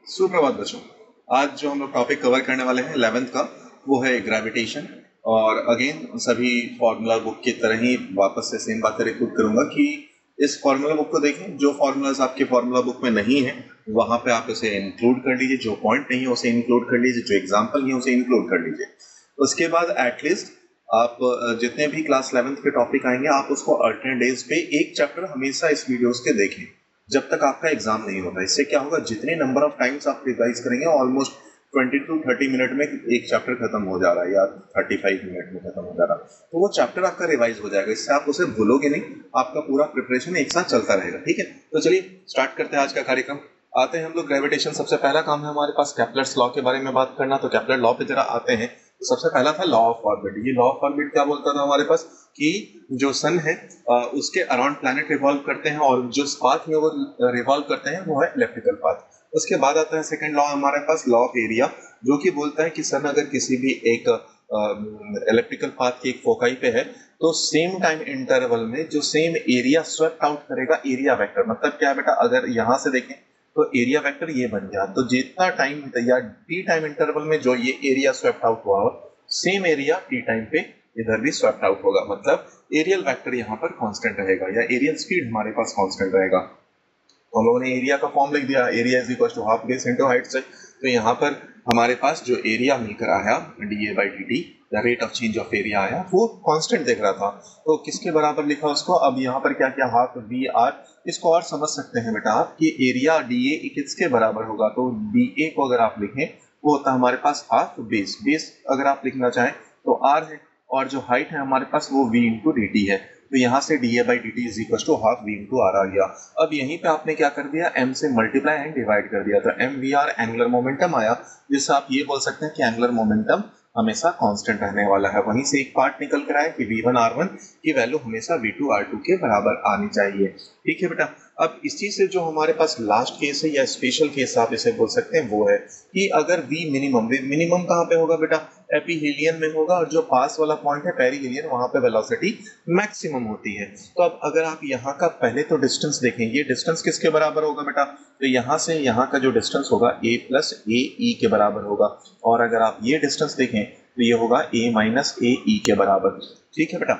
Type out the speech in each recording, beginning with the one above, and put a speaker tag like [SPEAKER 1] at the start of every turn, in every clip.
[SPEAKER 1] सुप्रभात बच्चों। आज जो हम लोग टॉपिक कवर करने वाले हैं 11th का वो है ग्रेविटेशन। और अगेन सभी फॉर्मूला बुक की तरह ही वापस से सेम बातें रिपीट करूंगा कि इस फॉर्मूला बुक को देखें, जो फॉर्मूलाज आपके फॉर्मूला बुक में नहीं है वहां पे आप इसे इंक्लूड कर लीजिए, जो पॉइंट नहीं है उसे इंक्लूड कर लीजिए, जो एग्जाम्पल नहीं है उसे इंक्लूड कर लीजिए। उसके बाद एटलीस्ट आप जितने भी क्लास 11th के टॉपिक आएंगे आप उसको अल्टरनेट डेज पे एक चैप्टर हमेशा इस वीडियोस के देखें जब तक आपका एग्जाम नहीं होता। इससे क्या होगा, जितने नंबर ऑफ टाइम्स आप रिवाइज करेंगे ऑलमोस्ट 20 to 30 मिनट में एक चैप्टर खत्म हो जा रहा है या 35 मिनट में खत्म हो जा रहा है, तो वो चैप्टर आपका रिवाइज हो जाएगा। इससे आप उसे भूलोगे नहीं, आपका पूरा प्रिपरेशन एक साथ चलता रहेगा। ठीक है, तो चलिए स्टार्ट करते हैं आज का कार्यक्रम। आते हैं हम लोग ग्रेविटेशन। सबसे पहला काम है हमारे पास केप्लर्स लॉ के बारे में बात करना। तो केप्लर लॉ पे जरा आते हैं। तो सबसे पहला था लॉ ऑफ ऑर्बिट। ये लॉ ऑफ ऑर्बिट क्या बोलता था हमारे पास कि जो सन है उसके अराउंड प्लैनेट रिवॉल्व करते हैं और जो पाथ में वो रिवॉल्व करते हैं वो है इलेक्ट्रिकल पाथ। उसके बाद आता है सेकंड लॉ हमारे पास, लॉ ऑफ एरिया, जो कि बोलता है कि सन अगर किसी भी एक इलेक्ट्रिकल पाथ की एक फोकाई पे है तो सेम टाइम इंटरवल में जो सेम एरिया स्वेप्ट आउट करेगा एरिया वेक्टर। मतलब क्या है बेटा, अगर यहाँ से देखें तो एरिया वेक्टर ये बन गया, तो जितना टाइम या टी टाइम इंटरवल में जो ये एरिया स्वेप्ट आउट हुआ सेम एरिया टी टाइम पे इधर भी स्वेप्ट आउट होगा। मतलब एरियल वेक्टर यहाँ पर कांस्टेंट रहेगा या एरियल स्पीड हमारे पास कांस्टेंट रहेगा। तो हम लोगों ने एरिया का फॉर्म लिख दिया, area is equal to half base into height से। तो यहाँ पर हमारे पास जो एरिया मिलकर आया D by d T, the rate of change of area आया, वो कांस्टेंट देख रहा था। तो किसके बराबर लिखा उसको, अब यहाँ पर क्या किया, हाफ वी आर। इसको और समझ सकते हैं बेटा आप कि एरिया डी ए किसके बराबर होगा। तो डी ए को अगर आप लिखें वो होता है हमारे पास हाफ बेस। बेस अगर आप लिखना चाहें तो आर है और जो हाइट है हमारे पास वो v इंटू डी टी है। तो यहाँ से d a by d t is equal to half v into r आ गया। अब यहीं पे आपने क्या कर दिया, m से मल्टीप्लाई एंड डिवाइड कर दिया, तो m v r angular momentum आया, जिससे आप ये बोल सकते हैं कि एंगुलर मोमेंटम हमेशा कांस्टेंट रहने वाला है। वहीं से एक पार्ट निकल कर आया कि v1 r1 की वैल्यू हमेशा v2 r2 के बराबर आनी चाहिए। ठीक है बेटा, अब इस चीज से जो हमारे पास लास्ट केस है या स्पेशल केस आप इसे बोल सकते हैं वो है कि अगर v मिनिमम, मिनिमम कहाँ पे होगा बेटा, एपीहीलियन में होगा, और जो पास वाला पॉइंट है पेरीहीलियन वहां पे वेलोसिटी मैक्सिमम होती है। तो अब अगर आप यहाँ का पहले तो डिस्टेंस देखें, ये डिस्टेंस किसके बराबर होगा बेटा, तो यहाँ से यहाँ का जो डिस्टेंस होगा a प्लस ए ई के बराबर होगा। और अगर आप ये डिस्टेंस देखें तो ये होगा a माइनस ए ई के बराबर। ठीक है बेटा,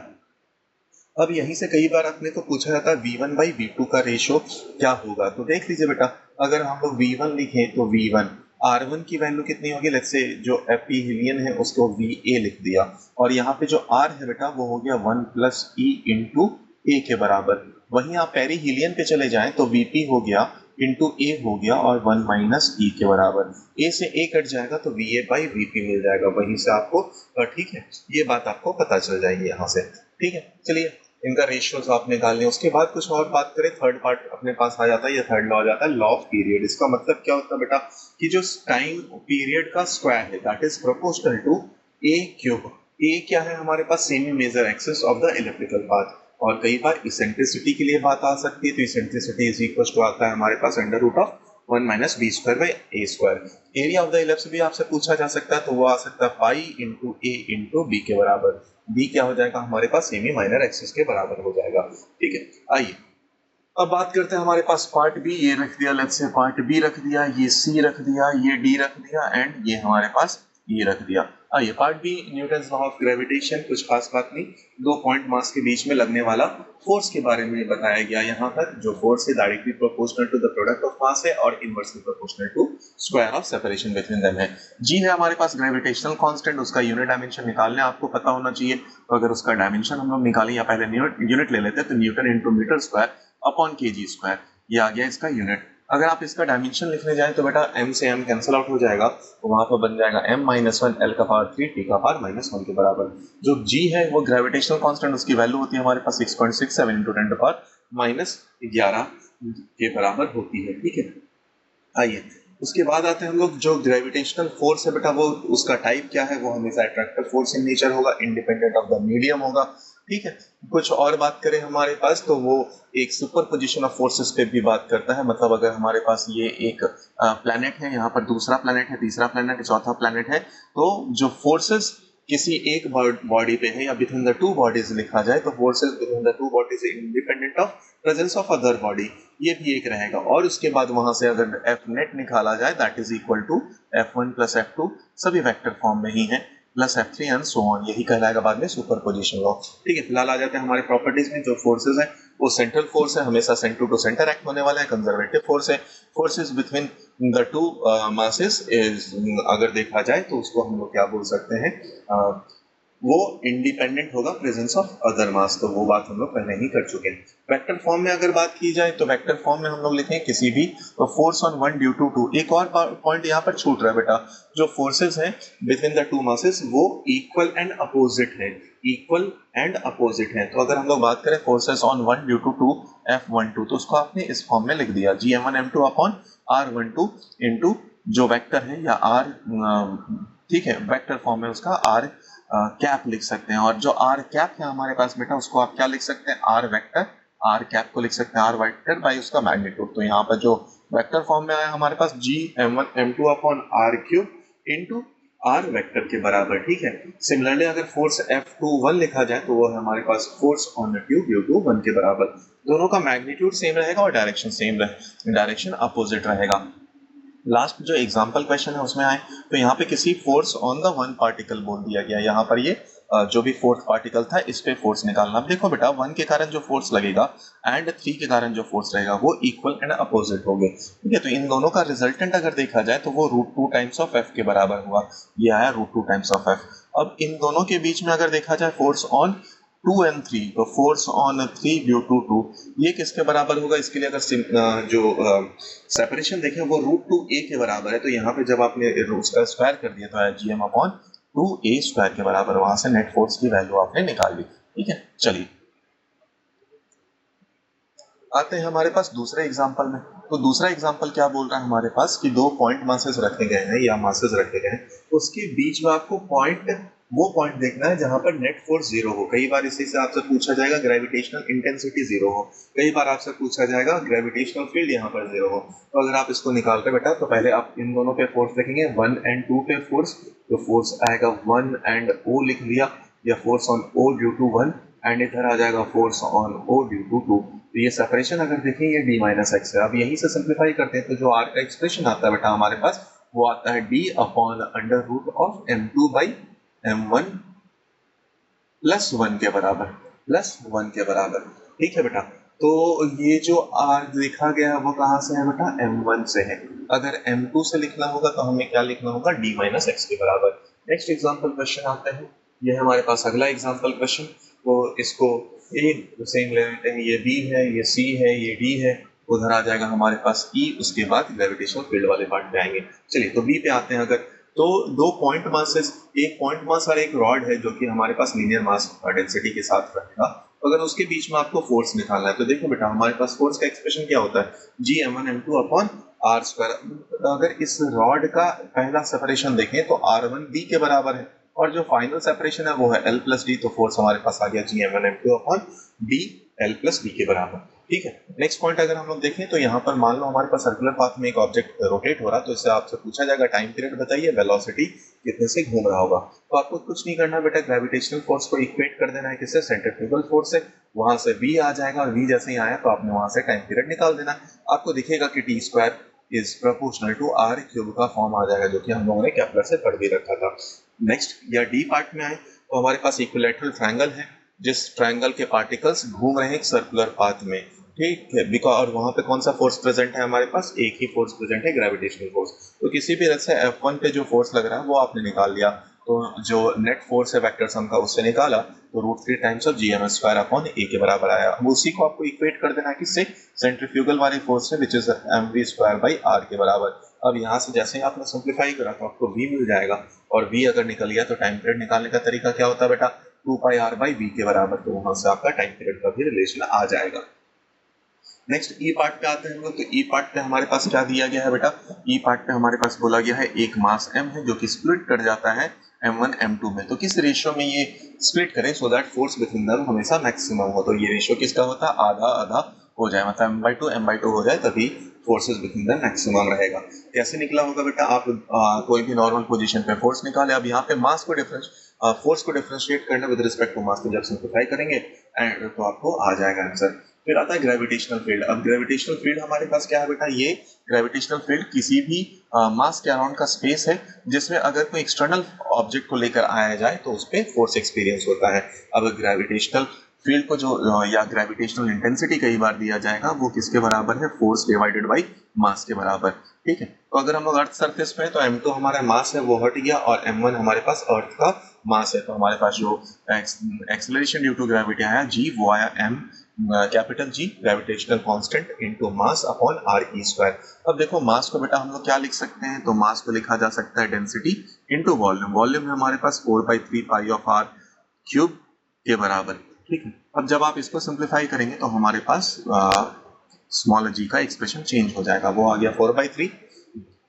[SPEAKER 1] अब यहीं से कई बार अपने को पूछा जाता है v1 बाई v2 का रेशो क्या होगा। तो देख लीजिए बेटा, अगर हम लोग v1 लिखें तो v1 r1 की वैल्यू कितनी होगी, लेट्स से जो एपीहीलियन है उसको va लिख दिया, और यहाँ पे जो r है बेटा वो हो गया 1 प्लस e इंटू ए के बराबर। वहीं आप पेरीहीलियन पे चले जाएं तो vp हो गया इंटू ए हो गया और 1 माइनस ई के बराबर। ए से ए कट जाएगा तो v a by v p मिल जाएगा। वहीं से आपको ठीक है, ये बात आपको पता चल जाएगी यहाँ से। ठीक है, चलिए इनका रेशियोज आप निकाल लें। उसके बाद कुछ और बात करें, थर्ड पार्ट अपने पास आ जाता है, ये थर्ड लॉ आ जाता है, लॉ ऑफ पीरियड। इसका मतलब क्या होता है बेटा कि जो टाइम पीरियड का स्क्वायर है that is proportional to a cube. A क्या है हमारे पास, semi major axis of the electrical path. और कई बार इसेंट्रिसिटी के लिए बात आ सकती है, तो इसेंट्रिसिटी इज इक्वल टू आता है हमारे पास under root of 1 minus b square by a square. Area of the ellipse भी आपसे पूछा जा सकता है, तो वो आ सकता है पाई इंटू ए इंटू बी के बराबर। बी क्या हो जाएगा हमारे पास, सेमी माइनर एक्सिस के बराबर हो जाएगा। ठीक है, आइए अब बात करते हैं हमारे पास पार्ट बी। ये रख दिया, लेट्स से पार्ट बी रख दिया, ये सी रख दिया, ये डी रख दिया एंड ये हमारे पास ये रख दिया। आइए part B, Newton's law of gravitation. कुछ खास बात नहीं, दो पॉइंट मास के बीच में लगने वाला फोर्स के बारे में बताया गया। यहाँ पर जो फोर्स है directly proportional to the product of mass है और inversely proportional to square of separation between them है। जी है हमारे पास ग्रेविटेशनल कांस्टेंट, उसका यूनिट डायमेंशन निकालने आपको पता होना चाहिए। तो अगर उसका डायमेंशन हम लोग निकालें या पहले यूनिट ले लेते हैं, तो newton into metre square upon kg square, ये आ गया इसका यूनिट। अगर आप इसका डायमेंशन लिखने जाएं तो बेटा m से m कैंसिल आउट हो जाएगा, तो वहां पर बन जाएगा m माइनस वन एल का पावर 3 टी का पावर माइनस 1 के बराबर। जो g है वो ग्रेविटेशनल कांस्टेंट, उसकी वैल्यू होती है हमारे पास 6.67 इंटू 10 पावर माइनस 11 के बराबर होती है। ठीक है, आइए उसके बाद आते हैं हम लोग, जो ग्रेविटेशनल फोर्स है बेटा वो उसका टाइप क्या है, वो हमेशा अट्रैक्टिव फोर्स इन नेचर होगा, इंडिपेंडेंट ऑफ द मीडियम होगा। ठीक है, कुछ और बात करें हमारे पास तो वो एक सुपर पोजिशन ऑफ फोर्सेस पे भी बात करता है। मतलब अगर हमारे पास ये एक प्लैनेट है, यहाँ पर दूसरा प्लैनेट है, तीसरा प्लैनेट है, चौथा प्लैनेट है, तो जो फोर्सेस किसी एक बॉडी पे है या बिटवीन द टू बॉडीज लिखा जाए तो forces between the two bodies independent of presence of other body, ये भी एक रहेगा। और उसके बाद वहां से अगर एफ नेट निकाला जाए that is equal to F1 plus F2, सभी वेक्टर फॉर्म में ही है, plus F3 and so on, यही कहलाएगा बाद में सुपरपोजिशन लॉ। ठीक है, फिलहाल आ जाते हैं हमारे प्रॉपर्टीज में। जो फोर्सेज है वो सेंट्रल फोर्स है, हमेशा सेंटर टू सेंटर एक्ट होने वाला है, कंजर्वेटिव फोर्स है। Forces between the two masses is, अगर देखा जाए तो उसको हम लोग क्या बोल सकते हैं, वो इंडिपेंडेंट होगा प्रेजेंस ऑफ अदर मास, तो वो बात हम लोग पहले ही कर चुके हैं। वेक्टर फॉर्म में अगर बात की जाए तो वेक्टर फॉर्म में हम लोग लिखें किसी भी force on one due to two. एक और पॉइंट यहाँ पर छूट रहा है बेटा, जो फोर्सेस हैं बिटवीन द टू मासेस वो इक्वल एंड अपोजिट है, इक्वल एंड अपोजिट है। तो अगर हम लोग बात करें forces on one due to two F12, तो उसको आपने इस फॉर्म में लिख दिया Gm1m2 अपॉन R12 इंटू जो वेक्टर है या R, ठीक है, वेक्टर फॉर्म में उसका R कैप लिख सकते हैं। और जो R कैप है हमारे पास बेटा उसको आप क्या लिख सकते हैं, R वेक्टर, R कैप को लिख सकते हैं R वेक्टर बाई उसका मैग्नीट्यूड। तो यहाँ पर जो वेक्टर फॉर्म में आया हमारे पास Gm1m2 upon R cube into R vector के बराबर। ठीक है, सिमिलरली अगर फोर्स F21 लिखा जाए तो वो है हमारे पास force on the tube due to 1 के बराबर। दोनों का मैग्नीट्यूड सेम रहेगा और डायरेक्शन सेम रहे, डायरेक्शन अपोजिट रहेगा। लास्ट जो एग्जांपल क्वेश्चन है उसमें आए तो यहाँ पे किसी force on the one particle बोल दिया गया, यहाँ पर ये जो भी फोर्थ पार्टिकल था इस पे फोर्स निकालना। अब देखो बेटा, 1 के कारण जो फोर्स लगेगा एंड 3 के कारण जो फोर्स रहेगा वो इक्वल एंड अपोजिट होंगे। ठीक है, तो इन दोनों का रिजल्टेंट अगर देखा जाए तो वो √2 टाइम्स ऑफ F के बराबर हुआ, ये आया √2 टाइम्स ऑफ F। अब इन दोनों के बीच में अगर देखा जाए फोर्स ऑन 2 and 3, तो फोर्स ऑन 3 ड्यू टू 2 ये किसके बराबर होगा, इसके लिए अगर जो सेपरेशन देखें वो √2a के बराबर है, तो यहाँ पे जब आपने उसका स्क्वायर कर दिया तो Gm अपॉन 2a स्क्वायर के बराबर, वहां से नेट फोर्स की वैल्यू आपने निकाल ली। ठीक है, चलिए आते हैं हमारे पास दूसरे एग्जांपल में। तो दूसरा एग्जांपल क्या बोल रहा है हमारे पास कि दो पॉइंट मासेस रखे गए हैं या मासेस रखे गए हैं, उसके बीच में आपको वो पॉइंट देखना है जहां पर नेट फोर्स जीरो हो। कई बार इसी से आपसे पूछा जाएगा ग्रेविटेशनल इंटेंसिटी जीरो हो, कई बार आपसे पूछा जाएगा ग्रेविटेशनल फील्ड यहाँ पर जीरो हो। तो अगर आप इसको निकाल रहे बेटा तो पहले आप इन दोनों पे फोर्स देखेंगे, 1 and 2 पे फोर्स, तो फोर्स आएगा 1 and O लिख लिया, या force on O due to 1 and इधर आ जाएगा force on O due to 2। तो ये सेपरेशन अगर देखें ये d माइनस एक्स है। अब यहीं से सिंप्लीफाई करते हैं तो जो r का एक्सप्रेशन आता है बेटा हमारे पास वो आता है d upon under root of m2 by m1 plus 1 के बराबर, प्लस 1 के बराबर। ठीक है बेटा, तो ये जो r लिखा गया है वो कहाँ से है बेटा, m1 से है। अगर m2 से लिखना होगा तो हमें क्या लिखना होगा, d माइनस एक्स के बराबर। नेक्स्ट एग्जाम्पल क्वेश्चन आता है, ये हमारे पास अगला एग्जाम्पल क्वेश्चन, वो इसको ए सेम ले लेते हैं, ये बी है, ये सी है, ये डी है, उधर आ जाएगा हमारे पास ई, उसके बाद ग्रेविटेशनल फील्ड वाले पार्ट पे आएंगे। चलिए तो बी पे आते हैं। अगर तो दो पॉइंट मासेस, एक पॉइंट मास और एक रॉड है जो कि हमारे पास लीनियर मास डेंसिटी के साथ रहेगा, अगर उसके बीच में आपको फोर्स निकालना है तो देखो बेटा हमारे पास फोर्स का एक्सप्रेशन क्या होता है, Gm1m2 अपॉन आर स्क्वायर। अगर इस रॉड का पहला सेपरेशन देखें तो R1 B के बराबर है और जो फाइनल सेपरेशन है वो है L प्लस डी, तो फोर्स हमारे पास आ गया Gm1m2 upon D L plus D के बराबर। ठीक है, नेक्स्ट पॉइंट अगर हम लोग देखें तो यहाँ पर मान लो हमारे पास सर्कुलर पाथ में एक ऑब्जेक्ट रोटेट हो रहा है, तो इससे आपसे पूछा जाएगा टाइम पीरियड बताइए, वेलोसिटी कितने से घूम रहा होगा। तो आपको कुछ नहीं करना बेटा, ग्रेविटेशनल फोर्स को इक्वेट कर देना है किससे, सेंट्रीफ्यूगल फोर्स से। वहां से v आ जाएगा और v जैसे ही आया तो आपने वहां से टाइम पीरियड निकाल देना। आपको दिखेगा कि t square is proportional to r cube का फॉर्म आ जाएगा, जो कि हम लोगों ने केपलर से पढ़ भी रखा था। नेक्स्ट या डी पार्ट में आए तो हमारे पास इक्विलैटरल ट्रायंगल है, जिस ट्रायंगल के पार्टिकल्स घूम रहे हैं एक सर्कुलर पाथ में। ठीक है, बिकॉज और वहां पे कौन सा फोर्स प्रेजेंट है, हमारे पास एक ही फोर्स प्रेजेंट है, ग्रेविटेशनल फोर्स। तो किसी भी तरह से F1 पे जो फोर्स लग रहा है वो आपने निकाल लिया, तो जो नेट फोर्स है वेक्टर सम का उससे निकाला तो √3 times of Gm square upon a के बराबर आया। अब उसी को आपको इक्वेट कर देना है किससे, सेंट्रीफ्यूगल वाले फोर्स से, which is mv square by r के बराबर। अब यहाँ से जैसे ही आपने सिंप्लीफाई करा तो आपको v मिल जाएगा, और v अगर निकल गया तो टाइम पीरियड निकालने का तरीका क्या होता है बेटा, 2πr बाई v के बराबर, तो वहां से आपका टाइम पीरियड का भी रिलेशन आ जाएगा। नेक्स्ट ई पार्ट पे आते हैं हम लोग। तो ई पार्ट पे हमारे पास क्या दिया गया है बेटा, ई पार्ट पे हमारे पास बोला गया है एक मास m है जो कि स्प्लिट कर जाता है m1 m2 में। तो किस रेशियो में ये स्प्लिट करें so that force between them हमेशा मैक्सिमम हो। तो ये रेशियो किसका होता है, आधा आधा हो जाए, मतलब m/2 हो जाए, तभी फोर्सेस बिटवीन देम मैक्सिमम रहेगा। कैसे निकला होगा बेटा, आप कोई भी नॉर्मल पोजीशन पे फोर्स निकाले, अब यहाँ पे मास को डिफरेंस फोर्स को डिफरेंशिएट करना विद रिस्पेक्ट टू मास को जब सिंप्लीफाई करेंगे एंड तो आपको आ जाएगा आंसर। फिर आता है ग्रेविटेशनल फील्ड। अब ग्रेविटेशनल फील्ड हमारे पास क्या है बेटा, ये ग्रेविटेशनल फील्ड किसी भी मास के अराउंड का स्पेस है जिसमें अगर कोई एक्सटर्नल ऑब्जेक्ट को लेकर आया जाए तो उस पर फोर्स एक्सपीरियंस होता है। अब ग्रेविटेशनल फील्ड को जो या ग्रेविटेशनल इंटेंसिटी कई बार दिया जाएगा वो किसके बराबर है, फोर्स डिवाइडेड बाई मास के बराबर। ठीक है, तो अगर हम लोग अर्थ सरफेस पे हैं तो m2 हमारा मास है वो हट गया और m1 हमारे पास अर्थ का मास है, तो हमारे पास जो एक्सेलरेशन ड्यू टू ग्रेविटी आया g वो आया m capital G gravitational constant into mass upon r e square. अब देखो मास को बेटा हम लोग क्या लिख सकते हैं, तो मास को लिखा जा सकता है डेंसिटी इनटू वॉल्यूम। वॉल्यूम है हमारे पास 4/3 पाई ऑफ r क्यूब के बराबर। ठीक है, अब जब आप इसको सिंप्लीफाई करेंगे तो हमारे पास स्मॉल g का एक्सप्रेशन चेंज हो जाएगा, वो आ गया 4/3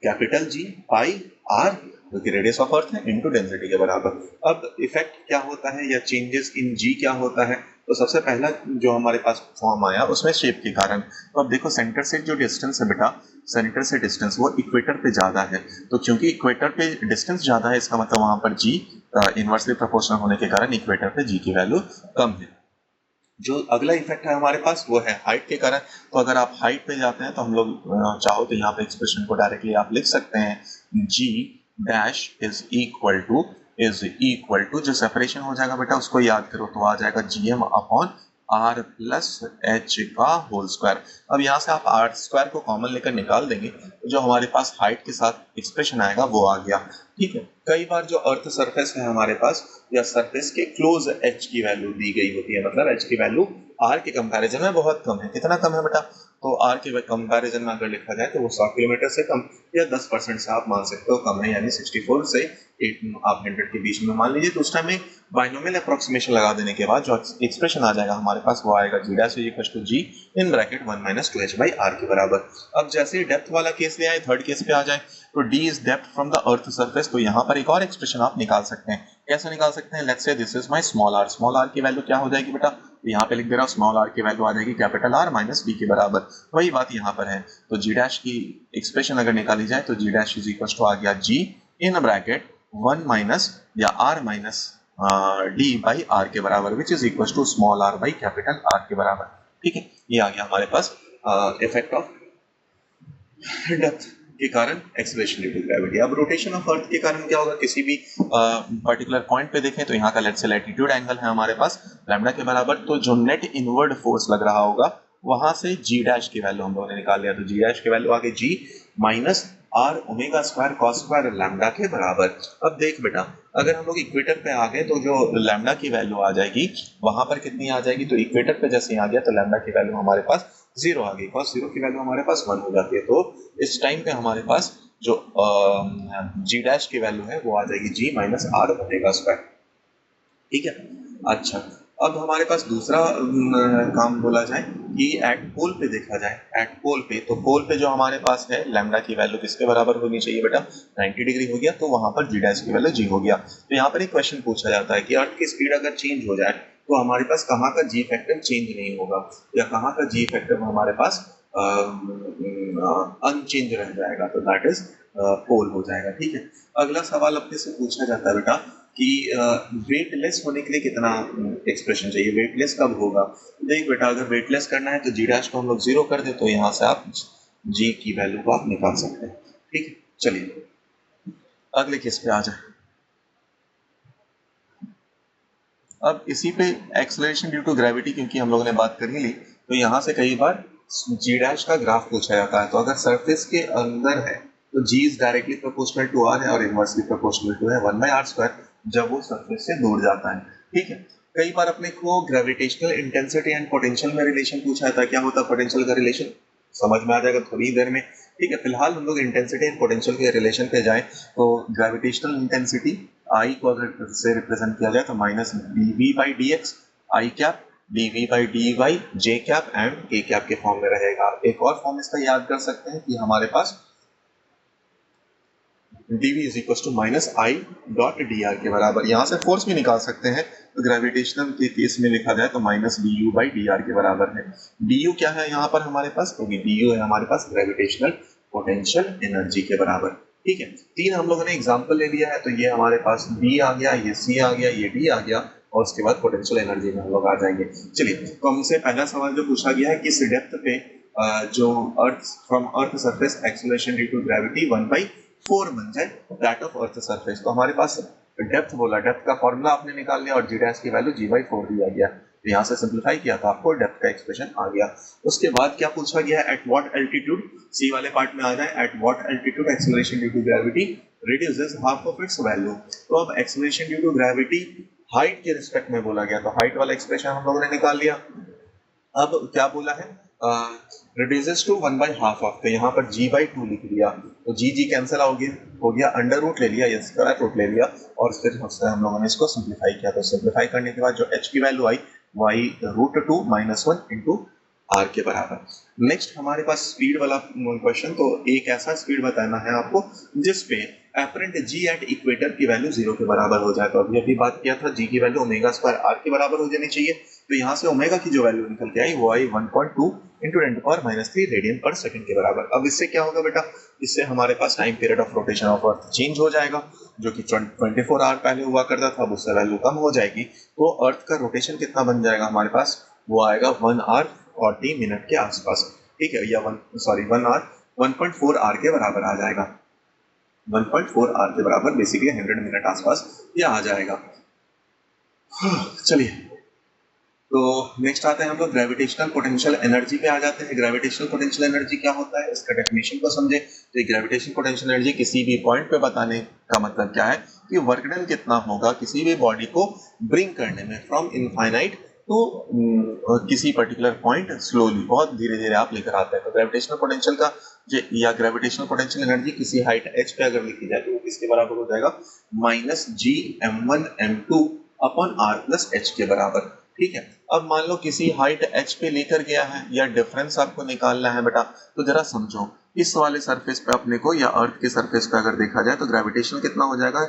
[SPEAKER 1] कैपिटल G पाई r जो कि रेडियस ऑफ अर्थ है इनटू डेंसिटी के बराबर। अब इफेक्ट क्या होता है या चेंजेस इन g क्या होता है, तो सबसे पहला जो हमारे पास फॉर्म आया उसमें शेप के कारण। तो अब देखो सेंटर से जो डिस्टेंस है बेटा, सेंटर से डिस्टेंस वो इक्वेटर पे ज्यादा है, तो क्योंकि इक्वेटर पे डिस्टेंस ज्यादा है इसका मतलब वहां पर g इनवर्सली प्रोपोर्शनल होने के कारण इक्वेटर पे g की वैल्यू कम है। जो अगला इफेक्ट है हमारे पास वो है हाइट के कारण। तो अगर आप हाइट पे जाते हैं तो हम लोग चाहो तो यहाँ पे एक्सप्रेशन को डायरेक्टली आप लिख सकते हैं g dash is equal to जो सेपरेशन हो जाएगा बेटा उसको याद करो तो आ जाएगा gm upon r plus h का होल स्क्वायर। अब यहाँ से आप r स्क्वायर को कॉमन लेकर निकाल देंगे तो जो हमारे पास हाइट के साथ एक्सप्रेशन आएगा वो आ गया। ठीक है, कई बार जो अर्थ सरफेस है हमारे पास या सरफेस के क्लोज h की वैल्यू दी गई होती है, मतलब h की वैल्यू r के कंपैरिजन में बहुत कम है। कितना कम है बेटा, तो r के कंपैरिजन में अगर लिखा जाए तो वो 100 किलोमीटर से कम या 10% से आप मान सकते हो कम है, यानी 64 से आप 100 के बीच में मान लीजिए। तो उस टाइम में बाइनोमियल अप्रोक्सीमेशन लगा देने के बाद जो एक्सप्रेशन आ जाएगा हमारे पास वो आएगा g dash is equal to g in bracket 1 minus 2h by r के बराबर। अब जैसे ही डेप्थ वाला केस ले आए, थर्ड केस पे आ जाए तो d is depth from the earth surface, तो यहाँ पर एक और एक्सप्रेशन आप निकाल सकते हैं। कैसे निकाल सकते हैं, let's say this is my small r। Small r की वैल्यू क्या हो जाएगी बेटा, तो यहाँ पे लिख दे रहा हूँ स्मॉल r की वैल्यू आ जाएगी कैपिटल R माइनस d के बराबर। वही बात यहाँ पर है, तो g डैश की एक्सप्रेशन अगर निकाली जाए तो g dash is equal to आ गया g इन ब्रैकेट 1 माइनस या r minus d by r के बराबर which is equal to small r by capital R के बराबर। ठीक है, ये आ गया हमारे पास इफेक्ट ऑफ डेप्थ के कारण एक्सेलरेशन ड्यू टू ग्रेविटी। अब रोटेशन ऑफ अर्थ के कारण क्या होगा, किसी भी पर्टिकुलर पॉइंट पे देखें तो यहाँ का लेट्स से लैटिट्यूड एंगल है हमारे पास लैम्डा के बराबर, तो जो नेट इनवर्ड फोर्स लग रहा होगा वहां से g डैश की वैल्यू हम लोगों ने निकाल लिया, तो g डैश की वैल्यू आ गई g minus r omega square cos square lambda के बराबर। अब देख बेटा, अगर हम लोग इक्वेटर पे आ गए तो जो लैम्डा की वैल्यू आ जाएगी वहां पर कितनी आ जाएगी, तो इक्वेटर पे जैसे आ गया तो लैम्डा की वैल्यू हमारे पास 0 आ गई, कॉस 0 की वैल्यू हमारे पास 1 हो जाती है। तो इस टाइम पे हमारे पास जो g डैश की वैल्यू है वो आ जाएगी g minus r omega square. ठीक है, अच्छा अब हमारे पास दूसरा काम बोला जाए कि एट पोल पे देखा जाए, एट पोल पे तो पोल पे जो हमारे पास है लैम्डा की वैल्यू किसके बराबर होनी चाहिए बेटा, 90 डिग्री हो गया, तो वहां पर g डैश की वैल्यू g हो गया। तो यहाँ पर एक क्वेश्चन पूछा जाता है कि अर्थ की स्पीड अगर चेंज हो जाए तो हमारे पास कहाँ का g फैक्टर चेंज नहीं होगा या कहाँ का g फैक्टर हमारे पास अनचेंज रह जाएगा, तो दैट इज पोल हो जाएगा। ठीक है, अगला सवाल अपने से पूछा जाता है बेटा कि वेटलेस होने के लिए कितना एक्सप्रेशन चाहिए, वेटलेस कब होगा। देख बेटा, अगर वेटलेस करना है तो जी डैश को हम लोग 0 कर दे तो यहाँ से आप जी की वैल्यू को आप निकाल सकते हैं। ठीक है, चलिए अगले केस पे आ जाए। अब इसी पे एक्सेलरेशन ड्यू टू ग्रेविटी क्योंकि हम लोगों ने बात कर ही ली, तो यहाँ से कई बार जी डैश का ग्राफ पूछा जाता है। तो अगर सरफेस के अंदर है तो g is directly proportional to r है और इनवर्सली प्रोपोर्शनल टू है 1 बाई r स्क्वायर जब वो सरफेस से दूर जाता है। ठीक है, कई बार अपने को ग्रेविटेशनल इंटेंसिटी एंड पोटेंशियल में रिलेशन पूछा जाता है। क्या होता है पोटेंशियल का रिलेशन, समझ में आ जाएगा थोड़ी देर में। ठीक है, फिलहाल हम लोग इंटेंसिटी एंड पोटेंशियल के रिलेशन पे जाए तो ग्रेविटेशनल इंटेंसिटी I को अगर से रिप्रेजेंट किया जाए तो minus dv by dx I cap dv by dy j cap and k cap के फॉर्म में रहेगा। एक और फॉर्म इसका याद कर सकते हैं कि हमारे पास dv is equal to minus I dot dr के बराबर। यहाँ से फोर्स भी निकाल सकते हैं, तो ग्रेविटेशनल के केस में लिखा जाए तो माइनस du बाई dr के बराबर है। du क्या है यहाँ पर हमारे पास, क्योंकि du है हमारे पास ग्रेविटेशनल पोटेंशियल एनर्जी के बराबर। ठीक है, 3 हम लोगों ने एग्जांपल ले लिया है, तो ये हमारे पास B आ गया, ये C आ गया, ये D आ गया और उसके बाद पोटेंशियल एनर्जी में हम लोग आ जाएंगे। चलिए, तो हमसे पहला सवाल जो पूछा गया है कि इस डेप्थ पे जो earth from earth surface acceleration due to gravity 1/4 बन जाए दैट ऑफ अर्थ सरफेस। तो हमारे पास डेप्थ बोला, डेप्थ का फॉर्मूला आपने निकाल लिया और जी डैश की वैल्यू g/4 दिया गया, तो यहाँ से सिंप्लीफाई किया तो आपको डेप्थ का एक्सप्रेशन आ गया। उसके बाद क्या पूछा गया है, एट व्हाट एल्टीट्यूड, सी वाले पार्ट में आ जाए, at what altitude acceleration due to gravity reduces half of its value. तो अब acceleration due to gravity height के रिस्पेक्ट में बोला गया, तो हाइट वाला एक्सप्रेशन हम लोगों ने निकाल लिया। अब क्या बोला है, रिड्यूसेस टू 1/2 ऑफ, तो यहाँ पर g/2 लिख दिया, तो जी कैंसिल हो गया, अंडर रूट ले लिया या स्क्वायर रूट ले लिया और फिर हम लोगों ने इसको सिंप्लीफाई किया। तो सिंप्लीफाई करने के बाद जो h की वैल्यू आई वो आई √2 - 1 इंटू आर के बराबर। नेक्स्ट हमारे पास स्पीड वाला क्वेश्चन, तो एक ऐसा स्पीड बताना है आपको जिसपे एपरेंट g एट इक्वेटर की वैल्यू 0 के बराबर हो जाए। तो अभी अभी बात किया था g की वैल्यू ओमेगा स्क्वायर r के बराबर हो जानी चाहिए, तो यहाँ से ओमेगा की जो वैल्यू निकल के आई वो आई 1.2 इंटू 10⁻³ रेडियन पर सेकंड के बराबर। अब इससे क्या होगा बेटा, इससे हमारे पास time period of rotation of earth change हो जाएगा, जो कि 24 आवर पहले हुआ करता था, अब उससे वैल्यू कम हो जाएगी। तो अर्थ का रोटेशन कितना बन जाएगा हमारे पास, वो आएगा 1 आवर 40 मिनट के आसपास, ठीक है, या 1 आवर 1.4 आवर के बराबर आ जाएगा, 1.4 आवर के बराबर, बेसिकली 100 मिनट आसपास ये आ जाएगा। चलिए, तो नेक्स्ट आते हैं हम लोग ग्रेविटेशनल पोटेंशियल एनर्जी पे आ जाते हैं। ग्रेविटेशनल पोटेंशियल एनर्जी क्या होता है, इसका डेफिनेशन को समझे। तो ग्रेविटेशनल पोटेंशियल एनर्जी किसी भी पॉइंट पे बताने का मतलब क्या है कि वर्क डन कितना होगा किसी भी बॉडी को ब्रिंग करने में फ्रॉम इनफाइनाइट तो किसी पर्टिकुलर पॉइंट स्लोली, बहुत धीरे धीरे आप लेकर आते हैं। तो ग्रेविटेशनल पोटेंशियल का या ग्रेविटेशनल पोटेंशियल एनर्जी किसी हाइट h पे अगर लिखी जाए तो वो किसके बराबर हो जाएगा, -Gm1m2 upon r plus h के बराबर, ठीक है। अब मान लो किसी हाइट h पे लेकर गया है या डिफरेंस आपको निकालना है बेटा, तो जरा समझो, इस वाले सरफेस पे अपने को या अर्थ के सरफेस पे अगर देखा जाए तो ग्रेविटेशन कितना हो जाएगा,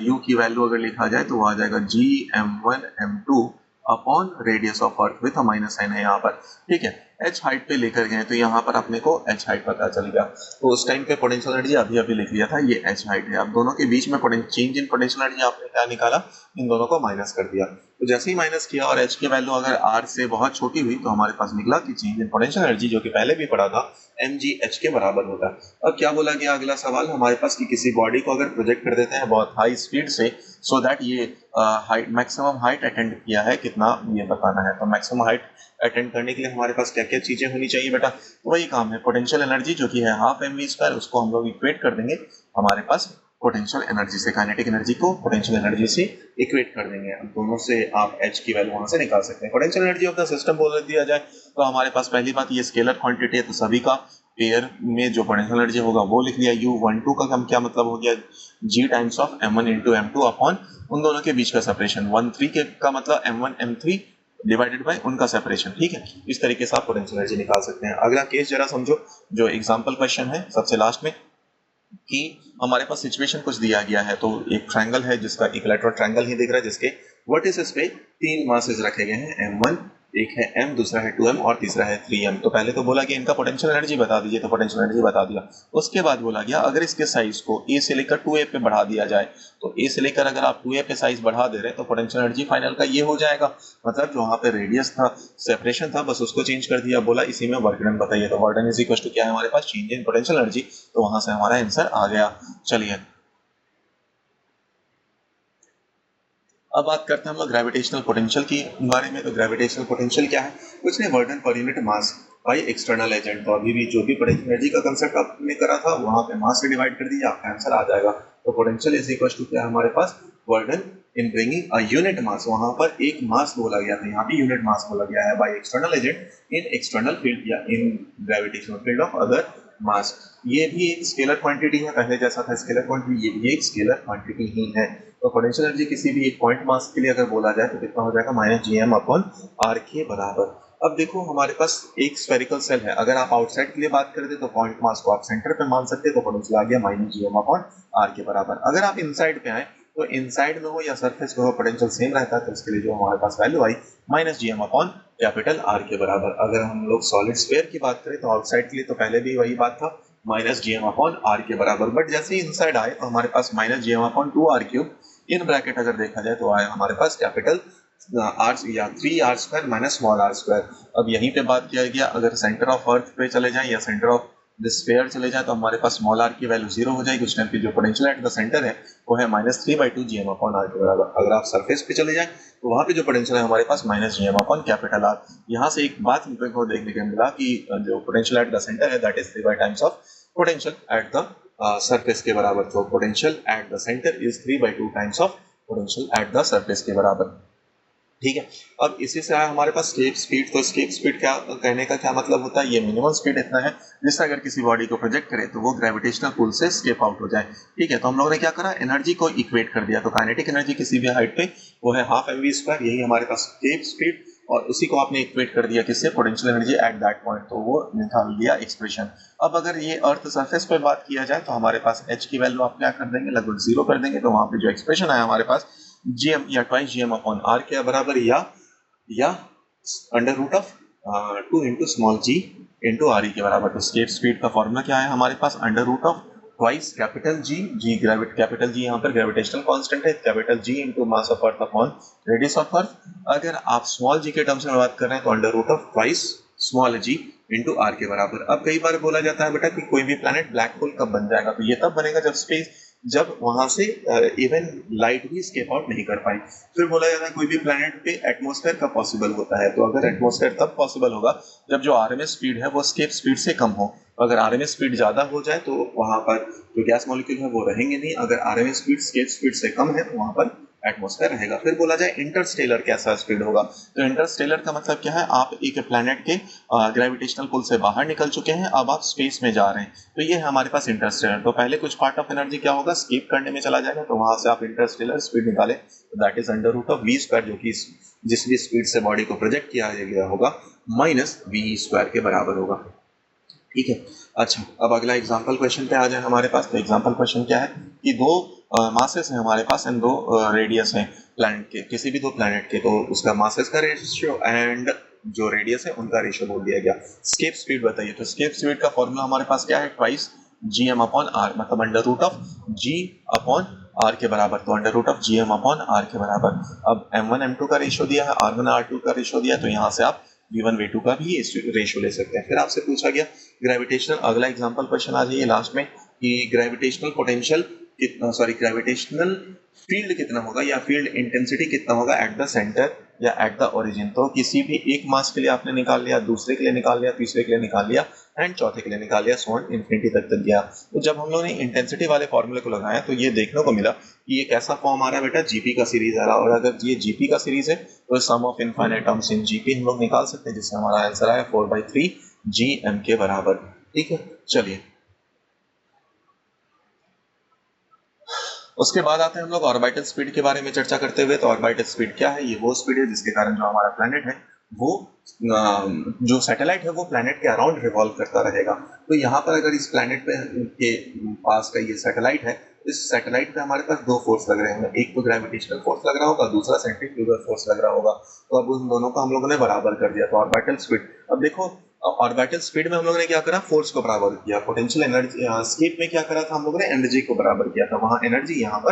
[SPEAKER 1] u की वैल्यू अगर लिखा जाए तो वो आ जाएगा Gm1m2 upon radius of earth with minus sign है यहाँ पर, ठीक है। h हाइट पे लेकर गए तो यहाँ पर अपने को h हाइट पता चल गया, तो उस टाइम पे पोटेंशियल एनर्जी अभी अभी लिख लिया था, ये h हाइट है। अब दोनों के बीच में चेंज इन पोटेंशियल एनर्जी आपने क्या निकाला, इन दोनों को माइनस कर दिया। तो जैसे ही माइनस किया और h की वैल्यू अगर r से बहुत छोटी हुई तो हमारे पास निकला कि चेंज इन पोटेंशियल एनर्जी, जो कि पहले भी पढ़ा था, mgh के बराबर होता है। अब क्या बोला गया अगला सवाल हमारे पास कि किसी बॉडी को अगर प्रोजेक्ट कर देते हैं बहुत हाई स्पीड से, सो दैट ये हाइट मैक्सिमम हाइट अटेंड किया है कितना, ये बताना है। तो मैक्सिमम हाइट अटेंड करने के लिए हमारे पास क्या क्या चीजें होनी चाहिए बेटा, तो वही काम है, पोटेंशियल एनर्जी जो कि है हाफ mv², उसको हम लोग इक्वेट कर देंगे हमारे पास पोटेंशियल एनर्जी से, काइनेटिक एनर्जी को पोटेंशियल एनर्जी से इक्वेट कर देंगे। अब दोनों से आप h की वैल्यू वहां से निकाल सकते हैं। Potential energy of the system बोल दिया जाए तो हमारे पास पहली बात ये स्केलर क्वांटिटी है, तो सभी का पेयर में जो पोटेंशियल एनर्जी होगा वो लिख लिया। u12 का हम क्या मतलब हो गया, g times of m1 into m2 upon उन दोनों के बीच का सेपरेशन, 13 के का मतलब m1 m3 डिवाइडेड बाय उनका सेपरेशन, ठीक है। इस तरीके से आप पोटेंशियल एनर्जी निकाल सकते हैं। अगला केस जरा समझो, जो एग्जांपल क्वेश्चन है सबसे लास्ट में, कि हमारे पास सिचुएशन कुछ दिया गया है, तो एक ट्रायंगल है जिसका इक्विलैटरल ट्रायंगल ही दिख रहा है, जिसके वर्टिसेस पे 3 मासेस रखे गए हैं, m1, एक है m, दूसरा है 2m और तीसरा है 3m। तो पहले तो बोला कि इनका पोटेंशियल एनर्जी बता दीजिए, तो पोटेंशियल एनर्जी बता दिया। उसके बाद बोला गया अगर इसके साइज को a से लेकर 2a पे बढ़ा दिया जाए, तो a से लेकर अगर आप 2a पे साइज बढ़ा दे रहे हैं तो पोटेंशियल एनर्जी फाइनल का ये हो जाएगा, मतलब जो वहाँ पे रेडियस था, सेपरेशन था, बस उसको चेंज कर दिया, बोला इसी में वर्क डन बताइए। तो work done is equal to क्या है हमारे पास, चेंज इन पोटेंशियल एनर्जी, तो वहां से हमारा आंसर आ गया। चलिए, अब बात करते हैं हम लोग ग्रेविटेशनल पोटेंशियल की बारे में। तो ग्रेविटेशनल पोटेंशियल क्या है, कुछ नहीं, work done per unit mass by external agent. तो अभी भी जो भी पोटेंशियल एनर्जी का कंसेप्ट आपने करा था वहां पे मास से डिवाइड कर दीजिए, आपका आंसर आ जाएगा। तो पोटेंशियल इज इक्वल टू क्या है हमारे पास, work done in bringing a unit mass, वहां पर एक मास बोला गया था, यहाँ पे यूनिट मास बोला गया है, by external agent in external field या in gravitational field of other mass. ये भी एक स्केलर क्वांटिटी है, पहले जैसा था स्केलर क्वांटिटी, ये भी एक स्केलर क्वांटिटी ही है। तो पोटेंशियल एनर्जी किसी भी एक पॉइंट मास के लिए अगर बोला जाए तो कितना हो जाएगा, -Gm अपॉन r के बराबर। अब देखो हमारे पास एक स्फेरिकल सेल है, अगर आप आउटसाइड के लिए बात करते तो पॉइंट मास को आप सेंटर पे मान सकते, तो पोटेंशियल आ गया -Gm अपॉन r के बराबर। अगर आप इनसाइड पे आए तो इनसाइड में हो या सरफेस पे हो पोटेंशियल सेम रहता है, तो इसके लिए जो हमारे पास वैल्यू आई -Gm अपॉन कैपिटल R के बराबर। अगर हम लोग सॉलिड स्फीयर की बात करें तो आउटसाइड के लिए तो पहले भी वही बात था, minus G M upon R के बराबर। बट जैसे ही इनसाइड आए तो हमारे पास minus G M upon 2r³ in bracket अगर देखा जाए तो आए हमारे पास कैपिटल आर या 3r² माइनस स्मॉल r²। अब यहीं पे बात किया गया, अगर सेंटर ऑफ अर्थ पे चले जाए या सेंटर ऑफ द स्फीयर चले जाए तो हमारे पास स्मॉल r की वैल्यू 0 हो जाएगी। उस टाइम पे जो पोटेंशियल एट द सेंटर है वो है -3/2 GM अपॉन आर के बराबर। अगर आप सरफेस पे चले जाए तो वहां पे जो पोटेंशियल है हमारे पास -GM अपॉन कैपिटल आर। यहाँ से एक बात को देखने को मिला कि जो पोटेंशियल एट द सेंटर है that is 3 times of potential at the surface के बराबर। तो potential at the centre is 3/2 times of potential at the surface के बराबर। ठीक है, अब इसी से आया हमारे पास स्केप स्पीड। तो स्केप स्पीड क्या कहने का क्या मतलब होता है, ये मिनिमम स्पीड इतना है जिससे अगर किसी बॉडी को प्रोजेक्ट करे तो वो ग्रेविटेशनल पुल से स्केप आउट हो जाए। ठीक है, तो हम लोगों ने क्या करा, एनर्जी को इक्वेट कर दिया। तो काइनेटिक एनर्जी किसी भी हाइट पे वो है हाफ mv², यही हमारे पास स्केप स्पीड, और उसी को आपने इक्वेट कर दिया किससे, potential energy at that point, तो वो निकाल लिया एक्सप्रेशन। अब अगर ये अर्थ सरफेस पे बात किया जाए तो हमारे पास h की वैल्यू आप क्या कर देंगे, लगभग 0 कर देंगे। तो वहां पे जो एक्सप्रेशन आया हमारे पास gm या ट्वाइस gm अपॉन r के बराबर, या under root of 2 into small g into R के बराबर। तो स्केप स्पीड का फॉर्मूला क्या है हमारे पास, under root of twice capital G, capital G यहाँ पर ग्रेविटेशनल कांस्टेंट है, capital G into mass of earth upon radius of earth. अगर आप स्मॉल g के टर्म्स में बात कर रहे हैं तो under root of twice small g into R के बराबर। अब कई बार बोला जाता है बेटा कि कोई भी प्लैनेट ब्लैक होल कब बन जाएगा, तो ये तब बनेगा जब वहां से इवन लाइट भी स्केप आउट नहीं कर पाई। फिर बोला जाता है कोई भी प्लैनेट पे एटमॉस्फेयर कब पॉसिबल होता है, तो अगर एटमॉस्फेयर तब पॉसिबल होगा जब जो आरएमएस स्पीड है वो स्केप स्पीड से कम हो। अगर आरएमएस स्पीड ज्यादा हो जाए तो वहां पर जो गैस मॉलिक्यूल है वो रहेंगे नहीं। अगर आरएमएस स्पीड स्केप स्पीड से कम है तो वहां पर एटमॉस्फेयर रहेगा। फिर बोला जाए इंटरस्टेलर कैसा स्पीड होगा, तो इंटरस्टेलर का मतलब क्या है, आप एक प्लैनेट के ग्रेविटेशनल पुल से बाहर निकल चुके हैं, अब आप स्पेस में जा रहे हैं, तो ये है हमारे पास इंटरस्टेलर। तो पहले कुछ पार्ट ऑफ एनर्जी क्या होगा, स्कीप करने में चला जाएगा, तो वहां से आप इंटरस्टेलर स्पीड निकाले तो that is under root of v², जो कि जिस भी स्पीड से बॉडी को प्रोजेक्ट किया गया होगा -v² के बराबर होगा। ठीक है, अच्छा अब अगला एग्जांपल क्वेश्चन पे आ जाए हमारे पास। तो एग्जांपल क्वेश्चन क्या है कि दो मासेस हैं हमारे पास एंड दो रेडियस हैं प्लैनेट के, किसी भी दो प्लैनेट के, तो उसका मासेस का रेशियो एंड जो रेडियस है उनका रेशियो बोल दिया गया। स्केप स्पीड बताइए, तो स्केप स्पीड का फॉर्मूला हमारे पास क्या है, ट्वाइस gm अपॉन आर, मतलब under root of g upon R के बराबर। तो under root of gm upon R के बराबर। अब m1 m2 का रेशियो दिया है, r1 r2 का रेशियो दिया है, तो यहाँ से आप v1 v2 का भी रेशियो ले सकते हैं। फिर आपसे पूछा गया ग्रेविटेशनल, अगला एग्जांपल क्वेश्चन आ जाइए लास्ट में, कि ग्रेविटेशनल पोटेंशियल कितना, सॉरी ग्रेविटेशनल फील्ड कितना होगा या फील्ड इंटेंसिटी कितना होगा एट द सेंटर या एट द ओरिजिन। तो किसी भी एक मास के लिए आपने निकाल लिया, दूसरे के लिए निकाल लिया, तीसरे के लिए निकाल लिया एंड चौथे के लिए निकाल लिया, सो ऑन इन्फिनिटी तक गया। तो जब हम लोगों ने इंटेंसिटी वाले फॉर्मूले को लगाया तो ये देखने को मिला कि ये कैसा फॉर्म आ रहा है बेटा, जीपी का सीरीज आ रहा है। और अगर ये जीपी का सीरीज है तो sum of infinite terms in GP हम लोग निकाल सकते हैं, जिससे हमारा आंसर आया 4/3 gm के बराबर। ठीक है, चलिए उसके बाद आते हैं हम लोग ऑर्बिटल स्पीड के बारे में चर्चा करते हुए। तो ऑर्बिटल स्पीड क्या है, ये वो स्पीड है जिसके कारण जो हमारा प्लैनेट है वो जो सैटेलाइट है वो प्लैनेट के अराउंड रिवॉल्व करता रहेगा। तो यहाँ पर अगर इस प्लैनेट पे के पास का ये सैटेलाइट है, इस सैटेलाइट पे हमारे पास दो फोर्स लग रहे हैं, एक तो ग्रेविटेशनल फोर्स लग रहा होगा, दूसरा सेंट्रीफ्यूगल फोर्स लग रहा होगा। तो अब उन दोनों को हम लोगों ने बराबर कर दिया। तो ऑर्बिटल स्पीड, अब देखो ऑर्बिटल स्पीड में हम लोगों ने क्या करा, फोर्स को बराबर किया। पोटेंशियल एनर्जी स्केप में क्या करा था हम लोगों ने, एनर्जी को बराबर किया था, वहां एनर्जी यहाँ पर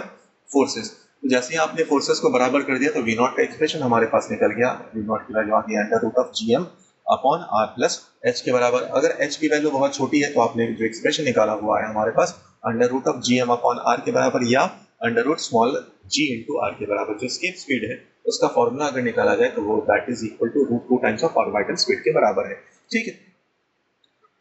[SPEAKER 1] फोर्सेस। तो जैसे ही आपने फोर्सेस को बराबर कर दिया तो v नॉट का एक्सप्रेशन हमारे पास निकल गया। v नॉट की वैल्यू आ गई under root of gm upon r plus h के बराबर। अगर h की वैल्यू बहुत छोटी है तो आपने जो एक्सप्रेशन निकाला हुआ है हमारे पास under root of gm upon r के बराबर, या under root small g into r के बराबर। जो स्केप स्पीड है उसका फॉर्मूला अगर निकाला जाए तो वो that is equal to √2 times of orbital speed के बराबर है। ठीक है,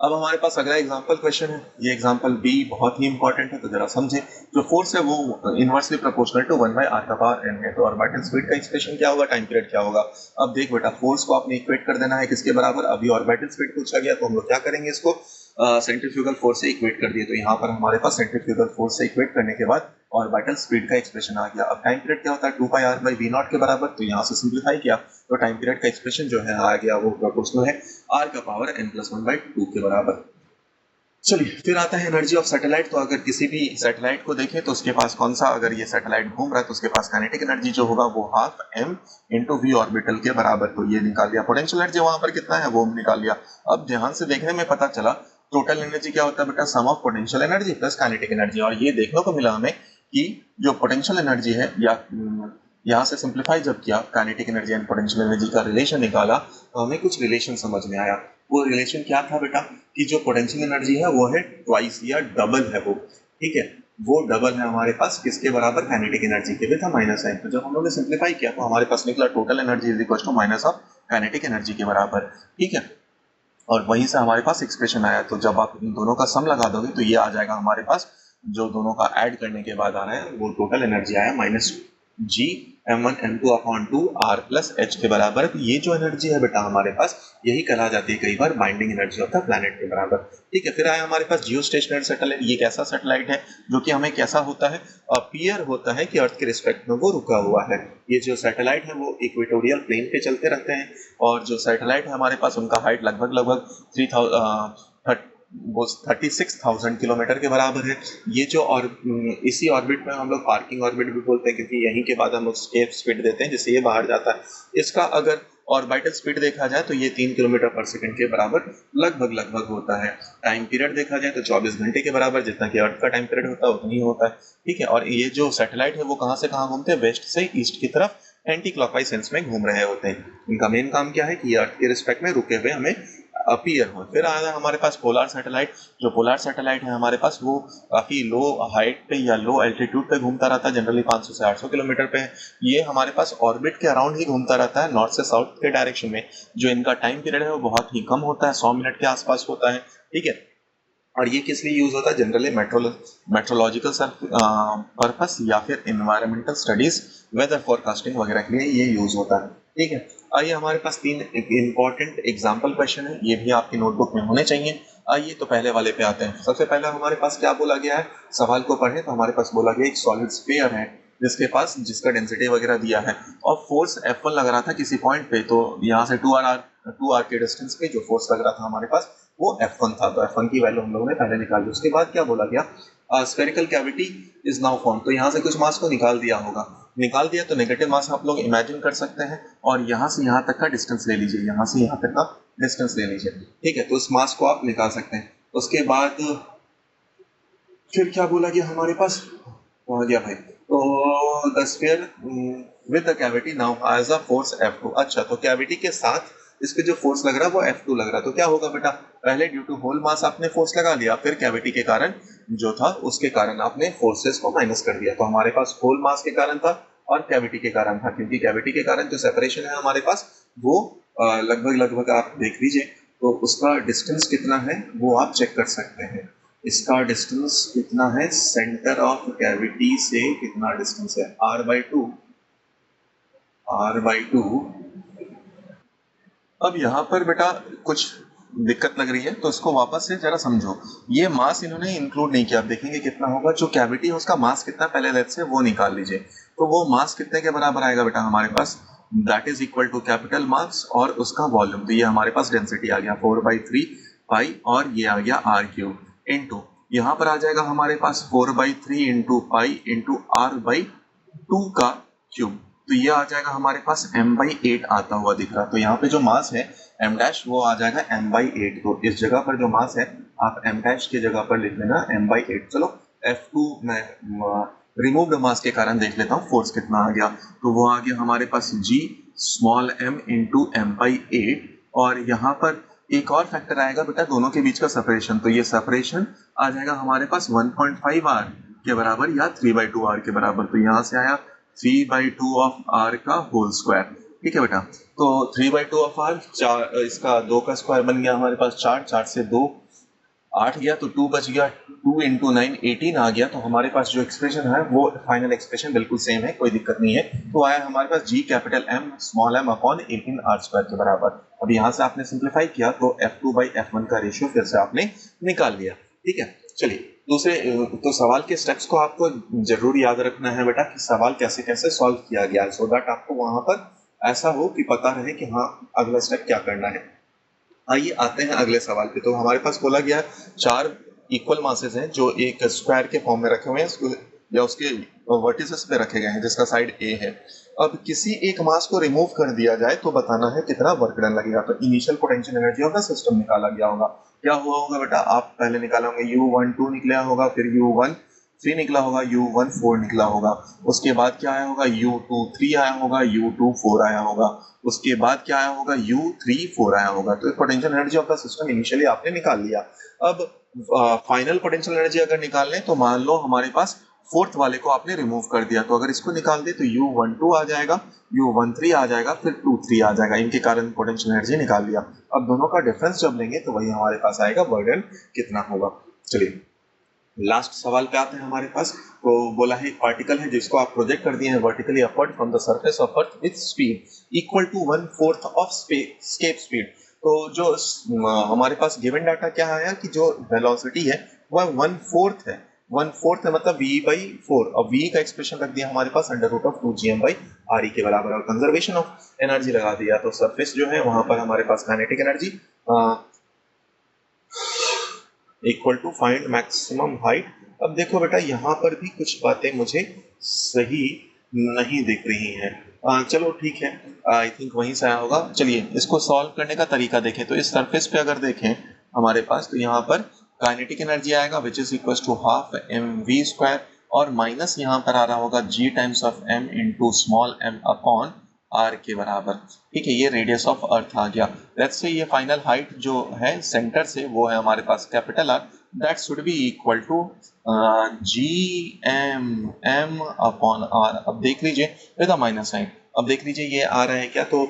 [SPEAKER 1] अब हमारे पास अगला एग्जांपल क्वेश्चन है। ये एग्जांपल बी बहुत ही इंपॉर्टेंट है, तो जरा समझे। जो फोर्स है वो इनवर्सली प्रोपोर्शनल टू 1/r⁴n है। तो ऑर्बिटल स्पीड का एक्सप्रेशन क्या होगा, टाइम पीरियड क्या होगा। अब देख बेटा, फोर्स को आपने इक्वेट कर देना है किसके बराबर, अभी ऑर्बिटल स्पीड पूछा गया तो हम लोग क्या करेंगे, इसको सेंट्रीफ्यूगल फोर्स से इक्वेट कर दिए। तो यहाँ पर हमारे पास सेंट्रीफ्यूगल फोर्स से इक्वेट करने के बाद ऑर्बिटल स्पीड का एक्सप्रेशन आ गया। अब टाइम पीरियड क्या होता है, 2πr/v0 के बराबर। तो यहाँ से सिंप्लीफाई किया तो टाइम पीरियड का एक्सप्रेशन जो है आ गया, वो प्रोपोर्शनल है r का पावर n+1/2 के बराबर। चलिए फिर आता है एनर्जी ऑफ सैटेलाइट। तो अगर किसी भी सैटेलाइट को देखें तो उसके पास कौन सा, अगर ये सैटेलाइट घूम रहा है तो उसके पास काइनेटिक एनर्जी जो होगा वो half m into V orbital के बराबर। तो ये निकाल लिया। पोटेंशियल एनर्जी वहां पर कितना है वो निकाल लिया। अब ध्यान से देखने में पता चला टोटल एनर्जी क्या होता है बेटा, sum of potential energy plus kinetic energy. और ये देखने को मिला हमें कि जो पोटेंशियल एनर्जी है, या यहाँ से सिंप्लीफाई जब किया kinetic energy and potential energy का रिलेशन निकाला, तो हमें कुछ रिलेशन समझ में आया। वो रिलेशन क्या था बेटा, कि जो पोटेंशियल एनर्जी है वो है ट्वाइस या डबल है वो, ठीक है, वो डबल है हमारे पास किसके बराबर, काइनेटिक एनर्जी के, विद माइनस साइन। तो जब हम लोगों ने सिंप्लीफाई किया तो हमारे पास निकला total energy is equal to minus of kinetic energy के बराबर, ठीक है। और वहीं से हमारे पास एक्सप्रेशन आया। तो जब आप इन दोनों का सम लगा दोगे तो ये आ जाएगा हमारे पास, जो दोनों का ऐड करने के बाद आ रहा है वो टोटल एनर्जी आया माइनस जी m1 m2 upon 2 r plus h के बराबर। ये जो एनर्जी है बेटा हमारे पास, यही कहा जाती है कई बार binding energy of the planet के बराबर, ठीक है। फिर आया हमारे पास जियो स्टेशनरी सैटेलाइट। ये कैसा सैटेलाइट है जो कि हमें कैसा होता है, अपीयर होता है कि अर्थ के रिस्पेक्ट में वो रुका हुआ है। ये जो सैटेलाइट है वो इक्वेटोरियल प्लेन पे चलते रहते हैं, और जो सैटेलाइट है हमारे पास उनका हाइट लगभग 36,000 किलोमीटर के बराबर है। ये जो, और इसी ऑर्बिट में हम लोग पार्किंग ऑर्बिट भी बोलते हैं, क्योंकि यहीं के बाद हम एस्केप स्पीड देते हैं जिससे ये बाहर जाता है। इसका अगर ऑर्बिटल स्पीड देखा जाए तो ये 3 किलोमीटर पर सेकंड के बराबर लगभग होता है। टाइम पीरियड देखा जाए तो 24 घंटे के बराबर, जितना कि अर्थ का टाइम पीरियड होता है उतना ही होता है, ठीक है। और ये जो सैटेलाइट है वो कहाँ से कहाँ घूमते हैं, वेस्ट से ईस्ट की तरफ एंटी क्लॉकवाइज सेंस में घूम रहे होते हैं। इनका मेन काम क्या है कि ये अर्थ के रिस्पेक्ट में रुके हुए हमें अपीयर हो। फिर आया हमारे पास पोलर सैटेलाइट। जो पोलर सैटेलाइट है हमारे पास वो काफ़ी लो हाइट पे या लो एल्टीट्यूड पे घूमता रहता है, जनरली 500 से 800 किलोमीटर पे है। ये हमारे पास ऑर्बिट के अराउंड ही घूमता रहता है, नॉर्थ से साउथ के डायरेक्शन में। जो इनका टाइम पीरियड है वो बहुत ही कम होता है, 100 मिनट के आसपास होता है, ठीक है। और ये किस लिए यूज होता है, जनरली मेट्रोलॉजिकल पर्पस या फिर इन्वायरमेंटल स्टडीज, वेदर फोरकास्टिंग वगैरह के लिए ये यूज होता है, ठीक है। आइए हमारे पास 3 इंपॉर्टेंट एग्जाम्पल क्वेश्चन है, ये भी आपकी नोटबुक में होने चाहिए। आइए तो पहले वाले पे आते हैं। सबसे पहले हमारे पास क्या बोला गया है, सवाल को पढ़े तो हमारे पास बोला गया एक सॉलिड स्फीयर है जिसका डेंसिटी वगैरह दिया है, और फोर्स F1 लग रहा था किसी पॉइंट पे। तो यहाँ से 2r के डिस्टेंस पे जो फोर्स लग रहा था हमारे पास वो F1 था। तो F1 की वैल्यू हम लोगों ने पहले निकाल ली। उसके बाद क्या बोला गया, spherical cavity is now found. तो यहाँ से कुछ मास को निकाल दिया होगा, निकाल दिया तो नेगेटिव मास आप लोग इमेजिन कर सकते हैं, और यहाँ से यहाँ तक का डिस्टेंस ले लीजिए, यहाँ से यहाँ तक का डिस्टेंस ले लीजिए, ठीक है। तो उस मास को आप निकाल सकते हैं। उसके बाद फिर क्या बोला गया हमारे पास, पहुंच गया भाई। तो the sphere with the cavity now has a force F2। अच्छा, तो कैविटी के साथ इस पे जो फोर्स लग रहा है वो F2 लग रहा है। तो क्या होगा बेटा, पहले ड्यू टू होल मास आपने फोर्स लगा लिया, फिर कैविटी के कारण जो था उसके कारण आपने फोर्सेस को माइनस कर दिया। तो हमारे पास होल मास के कारण था और कैविटी के कारण था, क्योंकि कैविटी के कारण जो सेपरेशन है हमारे पास वो लगभग आप देख लीजिए, तो उसका डिस्टेंस कितना है वो आप चेक कर सकते हैं। इसका डिस्टेंस कितना है, सेंटर ऑफ कैविटी से कितना डिस्टेंस है, r/2। अब यहाँ पर बेटा कुछ दिक्कत लग रही है, तो इसको वापस से जरा समझो। ये मास इन्होंने इंक्लूड नहीं किया। आप देखेंगे कितना होगा, जो कैविटी है उसका मास कितना पहले लेट से वो निकाल लीजिए। तो वो मास कितने के बराबर आएगा बेटा हमारे पास, that is equal to capital mass और उसका वॉल्यूम। तो ये हमारे पास डेंसिटी आ गया 4/3 पाई, और ये आ गया r³ इंटू, यहाँ पर आ जाएगा हमारे पास 4/3 इंटू पाई इंटू r/2 का क्यूब। तो ये आ जाएगा हमारे पास m/8 आता हुआ दिख रहा। तो यहाँ पे जो मास है m' वो आ जाएगा m/8। तो इस जगह पर जो मास है आप m' की जगह पर लिख लेना m/8। चलो F2 में रिमूव्ड मास के कारण देख लेता हूँ फोर्स कितना आ गया। तो वो आ गया हमारे पास g small m into m/8, और यहाँ पर एक और फैक्टर आएगा बेटा दोनों के बीच का सेपरेशन। तो ये सेपरेशन आ जाएगा हमारे पास 1.5 r के बराबर या 3/2 r के बराबर। तो यहाँ से आया 3/2 ऑफ r का होल स्क्वायर, ठीक है बेटा। तो 3/2 ऑफ r, इसका 2 का स्क्वायर बन गया हमारे पास 4 से 2 8 गया, तो 2 बच गया, 2 इंटू 9 18 आ गया। तो हमारे पास जो एक्सप्रेशन है वो फाइनल एक्सप्रेशन बिल्कुल सेम है, कोई दिक्कत नहीं है। तो आया हमारे पास g capital M small m upon 18r² के बराबर। अब यहाँ से आपने सिंप्लीफाई किया तो F2/F1 का रेशियो फिर से आपने निकाल लिया, ठीक है। चलिए दूसरे, तो सवाल के स्टेप्स को आपको जरूर याद रखना है बेटा कि सवाल कैसे कैसे सॉल्व किया गया है, सो दैट आपको वहां पर ऐसा हो कि पता रहे कि हाँ अगला स्टेप क्या करना है। आइए आते हैं अगले सवाल पे। तो हमारे पास बोला गया 4 इक्वल मासेस हैं जो एक स्क्वायर के फॉर्म में रखे हुए हैं। इसको या उसके वर्टिसेस पे रखे गए हैं जिसका साइड ए है। अब किसी एक मास को रिमूव कर दिया जाए तो बताना है कितना वर्क डन लगेगा। तो initial potential energy of the system निकाला गया होगा। क्या हुआ होगा बेटा, आप पहले निकाला होंगे U12 निकला होगा, फिर U13 निकला होगा, U14 निकला होगा, उसके बाद क्या आया होगा, U23 आया होगा, U24 आया होगा, उसके बाद क्या आया होगा, U34 आया होगा। तो potential energy of the system initially आपने निकाल लिया। अब फाइनल पोटेंशियल एनर्जी अगर निकालने तो मान लो हमारे पास फोर्थ वाले को आपने रिमूव कर दिया, तो अगर इसको निकाल दे तो U12 आ जाएगा, U13 आ जाएगा, फिर 23 आ जाएगा। इनके कारण पोटेंशियल एनर्जी निकाल लिया। अब दोनों का डिफरेंस जब लेंगे तो वही हमारे पास आएगा बर्डन कितना होगा। चलिए लास्ट सवाल पे आते हैं हमारे पास। तो बोला है पार्टिकल है जिसको आप प्रोजेक्ट कर दिए हैं vertically upward from the surface of earth with speed equal to 1/4 of escape speed. तो जो हमारे पास गिवन डाटा क्या आया कि जो वेलोसिटी है वह 1/4 है। 1/4 है मतलब v/4। अब v का एक्सप्रेशन रख दिया हमारे पास √2gm/re के बराबर, और कंजर्वेशन ऑफ एनर्जी लगा दिया। तो सरफेस जो है वहां पर हमारे पास kinetic energy equal to find maximum height. अब देखो बेटा यहाँ पर भी कुछ बातें मुझे सही नहीं दिख रही हैं। चलो ठीक है, आई थिंक वहीं से आया होगा। चलिए इसको सॉल्व करने का तरीका देखें। तो इस सरफेस पे अगर देखें हमारे पास, तो यहाँ पर काइनेटिक एनर्जी आएगा which is equal to half mv², और माइनस यहाँ पर आ रहा होगा g times of m into small m upon r के बराबर। ठीक है, ये रेडियस ऑफ अर्थ आ गया। लेट्स से ये फाइनल हाइट जो है सेंटर से वो है हमारे पास capital R, that should be equal to gm upon r। अब देख लीजिए विद अ माइनस साइन, अब देख लीजिए ये आ रहा है क्या, तो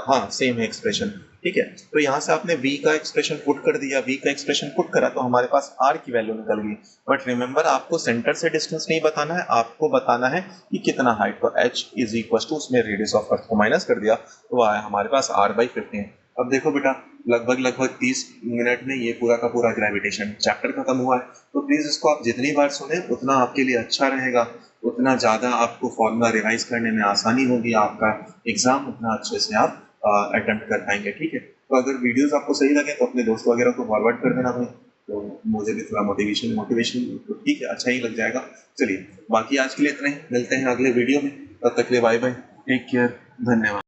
[SPEAKER 1] हाँ सेम है एक्सप्रेशन। ठीक है, तो यहाँ से आपने v का एक्सप्रेशन पुट कर दिया, v का एक्सप्रेशन पुट करा तो हमारे पास r की वैल्यू निकल गई। बट रिमेंबर आपको सेंटर से डिस्टेंस नहीं बताना है, आपको बताना है कि कितना हाइट। तो h इज इक्वल टू उसमें रेडियस ऑफ अर्थ को माइनस कर दिया तो आया हमारे पास r/15। अब देखो बेटा लगभग 30 मिनट में ये पूरा का पूरा ग्रेविटेशन चैप्टर खत्म हुआ है। तो प्लीज इसको आप जितनी बार सुने उतना आपके लिए अच्छा रहेगा, उतना ज़्यादा आपको फॉर्मूला रिवाइज करने में आसानी होगी, आपका एग्जाम उतना अच्छे से आप अटेम्प्ट कर पाएंगे। ठीक है, तो अगर वीडियोस आपको सही लगे तो अपने दोस्तों वगैरह को फॉरवर्ड कर देना भाई, तो मुझे भी थोड़ा मोटिवेशन तो ठीक है अच्छा ही लग जाएगा। चलिए बाकी आज के लिए इतना ही, मिलते हैं अगले वीडियो में, तब तक के लिए बाय बाय, टेक केयर, धन्यवाद।